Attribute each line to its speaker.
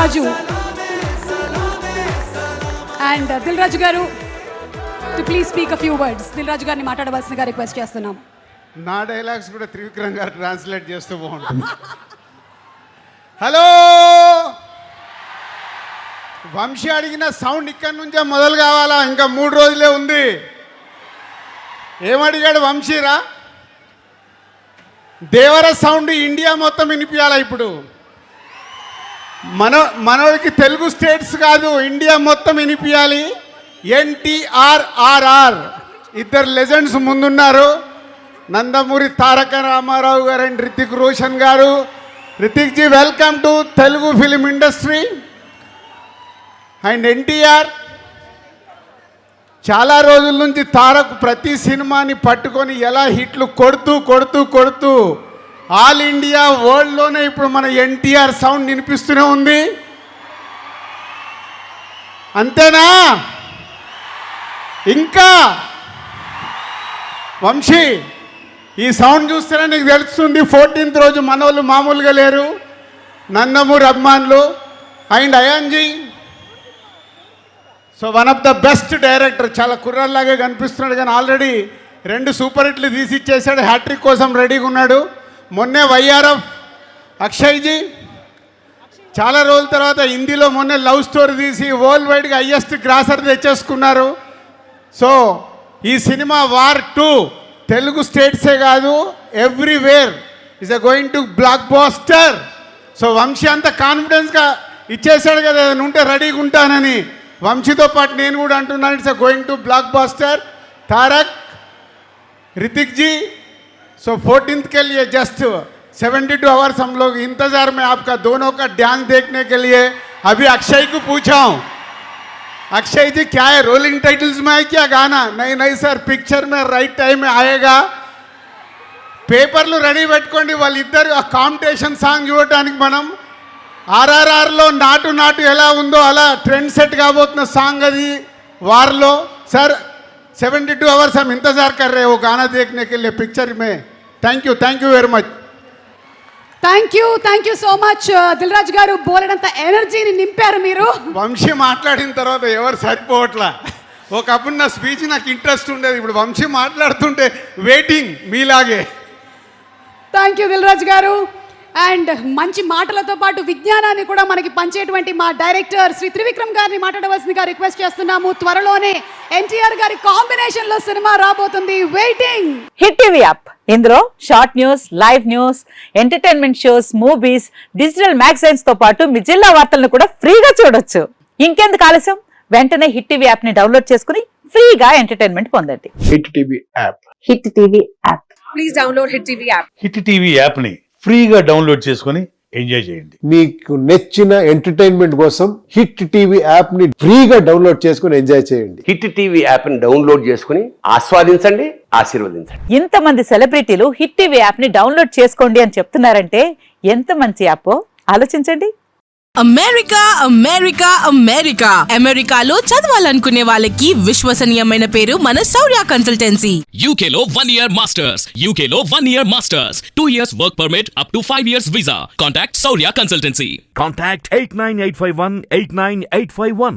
Speaker 1: Raju. And Dil Raju garu to please speak a few words. Dil Raju గారిని మాట్లాడవలసిందిగా request చేస్తున్నాం.
Speaker 2: నా డైలాగ్స్ కూడా త్రివిక్రమ్ గారు ట్రాన్స్లేట్ చేస్తూ బాగుంటుంది. హలో, వంశీ అడిగిన సౌండ్ ఇక్కడి నుంచే మొదలు కావాలా? ఇంకా 3 రోజులే ఉంది. ఏమడిగాడు వంశీరా? దేవర సౌండ్ ఇండియా మొత్తం వినిపించాలా ఇప్పుడు? మనోడికి తెలుగు స్టేట్స్ కాదు, ఇండియా మొత్తం వినిపించాలి. NTRRR ఇద్దరు లెజెండ్స్ ముందున్నారు, నందమూరి తారక రామారావు గారు అండ్ రితిక్ రోషన్ గారు. Hrithik ji, welcome to Telugu film industry. And NTR చాలా రోజుల నుంచి తారక్ ప్రతి సినిమాని పట్టుకొని ఎలా హిట్లు కొడుతూ కొడుతూ కొడుతూ ఆల్ ఇండియా వరల్డ్లోనే ఇప్పుడు మన ఎన్టీఆర్ సౌండ్ వినిపిస్తూనే ఉంది. అంతేనా? ఇంకా వంశీ, ఈ సౌండ్ చూస్తేనే నీకు తెలుస్తుంది 14th రోజు మనోళ్ళు మామూలుగా లేరు, నందమూరి అభిమానులు. అండ్ అయాన్జీ, so one of the best director, చాలా కుర్రాల్లాగే కనిపిస్తున్నాడు కానీ ఆల్రెడీ 2 సూపర్ హిట్లు తీసి ఇచ్చేసాడు, హ్యాట్రిక్ కోసం రెడీగా ఉన్నాడు. మొన్నే వైఆర్ఎఫ్ అక్షయ్జీ చాలా రోజుల తర్వాత హిందీలో మొన్నే లవ్ స్టోరీ తీసి వరల్డ్ వైడ్గా హైయెస్ట్ గ్రాసర్ తెచ్చేసుకున్నారు. సో ఈ సినిమా వార్ 2 తెలుగు స్టేట్సే కాదు, everywhere is going to blockbuster. So Vamsi అంత కాన్ఫిడెన్స్గా ఇచ్చేసాడు కదా, ఏదైనా ఉంటే రెడీగా ఉంటానని. వంశీతో పాటు నేను కూడా అంటున్నాను, it's going to blockbuster. Tarak, Hrithik ji, so 14th के लिए जस्ट 72 आवर्स हम लोग इंतज़ार में आपका दोनों का डांस देखने के लिए. अभी अक्षय को पूछा हूँ, अक्षय जी क्या है, रोलिंग टाइटल्स में है क्या गाना? नहीं नहीं सर, पिक्चर में राइट टाइम में आएगा. పేపర్లు రెడీ పెట్టుకోండి, వాళ్ళిద్దరు ఆ కాంపిటీషన్ సాంగ్ చూడటానికి. మనం RRRలో నాటు నాటు ఎలా ఉందో అలా ట్రెండ్ సెట్ కాబోతున్న సాంగ్ అది వార్లో. सर 72 आवर्स हम इंतजार कर रहे हैं वो गाना देखने के लिए पिक्चर में. Thank you very much.
Speaker 1: Thank you so much Dil Raju garu. బోలెడంత ఎనర్జీని నింపారు మీరు.
Speaker 2: వంశీ మాట్లాడిన తర్వాత ఎవరు సరిపోవట్లా. ఒకప్పుడు నా స్పీచ్ నాకు ఇంట్రెస్ట్ ఉండేది, ఇప్పుడు వంశీ మాట్లాడుతుంటే వెయిటింగ్ మీలాగే.
Speaker 1: థ్యాంక్ యూ దిల్ రాజు గారు. అండ్ మంచి మాటలతో పాటు విజ్ఞానాన్ని కూడా మనకి పంచేటువంటి మా డైరెక్టర్ శ్రీ త్రివిక్రమ్ గారిని మాట్లాడవలసిందిగా రిక్వెస్ట్ చేస్తున్నాము. త్వరలోనే ఎన్టీఆర్ గారి కాంబినేషన్ లో సినిమా రాబోతుంది, వెయిటింగ్.
Speaker 3: హిట్ టీవీ యాప్, ఇందులో short news, live news, entertainment shows, movies, digital magazines తో పాటు మీ జిల్లా వార్తలను కూడా ఫ్రీగా చూడొచ్చు. ఇంకెందుకు ఆలస్యం, వెంటనే హిట్ టీవీ యాప్ ని డౌన్లోడ్ చేసుకుని ఫ్రీగా ఎంటర్టైన్మెంట్ పొందండి.
Speaker 4: Hit TV app,
Speaker 3: hit TV app,
Speaker 1: please download hit TV app.
Speaker 5: Hit TV app ని ఫ్రీగా డౌన్లోడ్ చేసుకుని ఎంజాయ్ చేయండి.
Speaker 4: మీకు నచ్చిన ఎంటర్టైన్మెంట్ కోసం హిట్ టీవీ యాప్ ని ఫ్రీగా డౌన్లోడ్ చేసుకుని ఎంజాయ్ చేయండి.
Speaker 6: హిట్ టీవీ యాప్ ని డౌన్లోడ్ చేసుకుని ఆస్వాదించండి, ఆశీర్వదించండి.
Speaker 3: ఇంతమంది సెలబ్రిటీలు హిట్ టీవీ యాప్ ని డౌన్లోడ్ చేసుకోండి అని చెప్తున్నారంటే ఎంత మంచి యాప్ ఆలోచించండి.
Speaker 7: అమెరికా అమెరికాలో చదవాలనుకునే వాళ్ళకి విశ్వసనీయమైన పేరు మన శౌర్య కన్సల్టెన్సీ.
Speaker 8: UK లో 1 year masters, UK లో 1 year masters, 2 years work permit up to 5 years visa. Contact Saurya Consultancy.
Speaker 9: Contact 89851 89851.